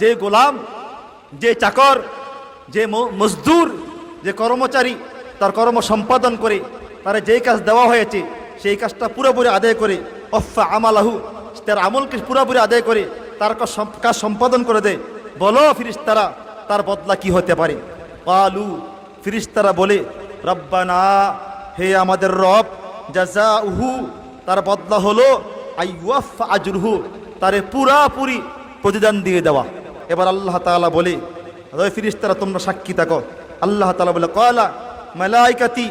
যে গোলাম, যে চাকর, যে মজদুর, যে কর্মচারী তার কর্ম সম্পাদন করে, তারা যেই কাজ দেওয়া হয়েছে সেই কাজটা পুরোপুরি আদায় করে, অফা আমালাহু, তার আমলকে পুরোপুরি আদায় করে তার কাজ সম্পাদন করে দেয়, বলো ফিরিস্তারা তার বদলা কি হতে পারে? কালু, ফিরিস্তারা বলে, রব্বানা, হে আমাদের রব, জাযাউহু, তার বদলা হলো আইওয়াফা আজরুহু, তারে পুরাপুরি প্রতিদান দিয়ে দেওয়া। এবার আল্লাহ তাআলা বলে, ওই ফিরিস্তারা তোমরা সাক্ষী থাকো। আল্লাহ তাআলা বলে, ক্বালা মালাইকাতি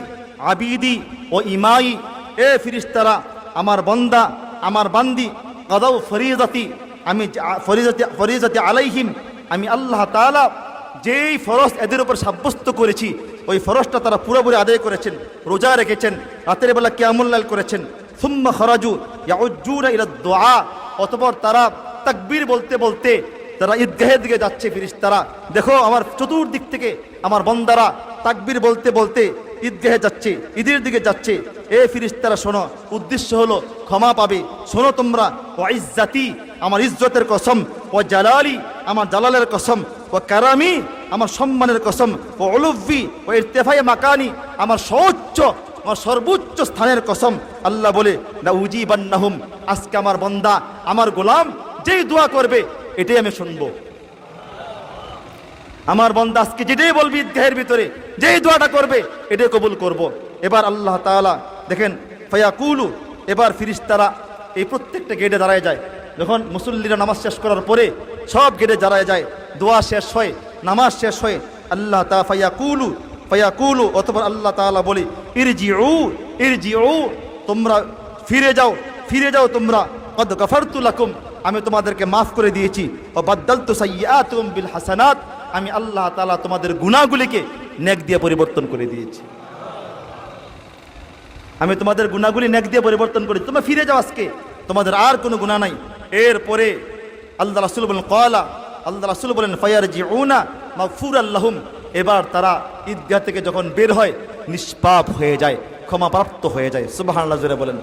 আবিদি ও ইমাই, এ ফিরিস্তারা, আমার বন্দা, আমার বান্দি, কাদাউ ফরিজাতি, আমি ফরিজাতি আলাইহিম, আমি আল্লাহ তাআলা যেই ফরজ এদের উপর সাব্যস্ত করেছি ওই ফরজটা তারা পুরোপুরি আদায় করেছেন, রোজা রেখেছেন, রাতের বেলা কিয়ামুল লাইল করেছেন। সুম্মা খারাজু ইয়াউজ্জুনা ইলা দুআ, অতঃপর তারা তাকবীর বলতে বলতে তারা ঈদগাহের দিকে যাচ্ছে। ফিরিস্তারা দেখো, আমার চতুর্দিক থেকে আমার বান্দারা তাকবীর বলতে বলতে ঈদগাহে যাচ্ছে, ঈদের দিকে যাচ্ছে। এ ফিরিস্তারা শোনো, উদ্দেশ্য হলো ক্ষমা পাবে। শোনো তোমরা, ও ইজ্জাতি, আমার ইজ্জতের কসম, ও জালালি, আমার জালালের কসম, ও কারামি, আমার সম্মানের কসম, ও উলুভি, ও ইরতিফায়ে মাকানি, আমার সর্বোচ্চ স্থানের কসম। আল্লাহ বলে, না উজিবান্নাহুম, আজকে আমার বান্দা, আমার গোলাম যেই দোয়া করবে এটাই আমি শুনবো। আমার বান্দা আজকে যেটাই বলবি ঈদগাহের ভিতরে, যেই দোয়াটা করবে এটাই কবুল করব। এবার আল্লাহ তাআলা দেখেন, ফায়াকুলু, এবার ফিরিস্তারা এই প্রত্যেকটা গেটে দাঁড়ায় যায়। যখন মুসল্লিরা নামাজ শেষ করার পরে সব গেটে দাঁড়ায় যায়, দোয়া শেষ হয়, নামাজ শেষ হয়, আল্লাহ তাআলা ফায়াকুলু, অতঃপর আল্লাহ তাআলা বলে, ইরজিউ, তোমরা ফিরে যাও তোমরা, কদ গফারতু লাকুম, আমি তোমাদেরকে মাফ করে দিয়েছি, ও বাদদালতু সাইয়্যাতুকুম বিল হাসানাত, আমি আল্লাহ তাআলা তোমাদের গুনাহগুলিকে নেক দিয়ে পরিবর্তন করে দিয়েছি। আমি তোমাদের গুনাহগুলি নেক দিয়ে পরিবর্তন করেছি, তোমরা ফিরে যাও, আজকে তোমাদের আর কোনো গুনাহ নাই। এরপরে আল্লাহ রাসূল বলেন, ক্বালা, আল্লাহ রাসূল বলেন, ফায়ারজিউনা মাগফুরাল লাহুম, এবার তারা ঈদগাহ থেকে যখন বের হয় নিষ্পাপ হয়ে যায়, ক্ষমাপ্রাপ্ত হয়ে যায়। সুবহানাল্লাহ, জোরে বলেন।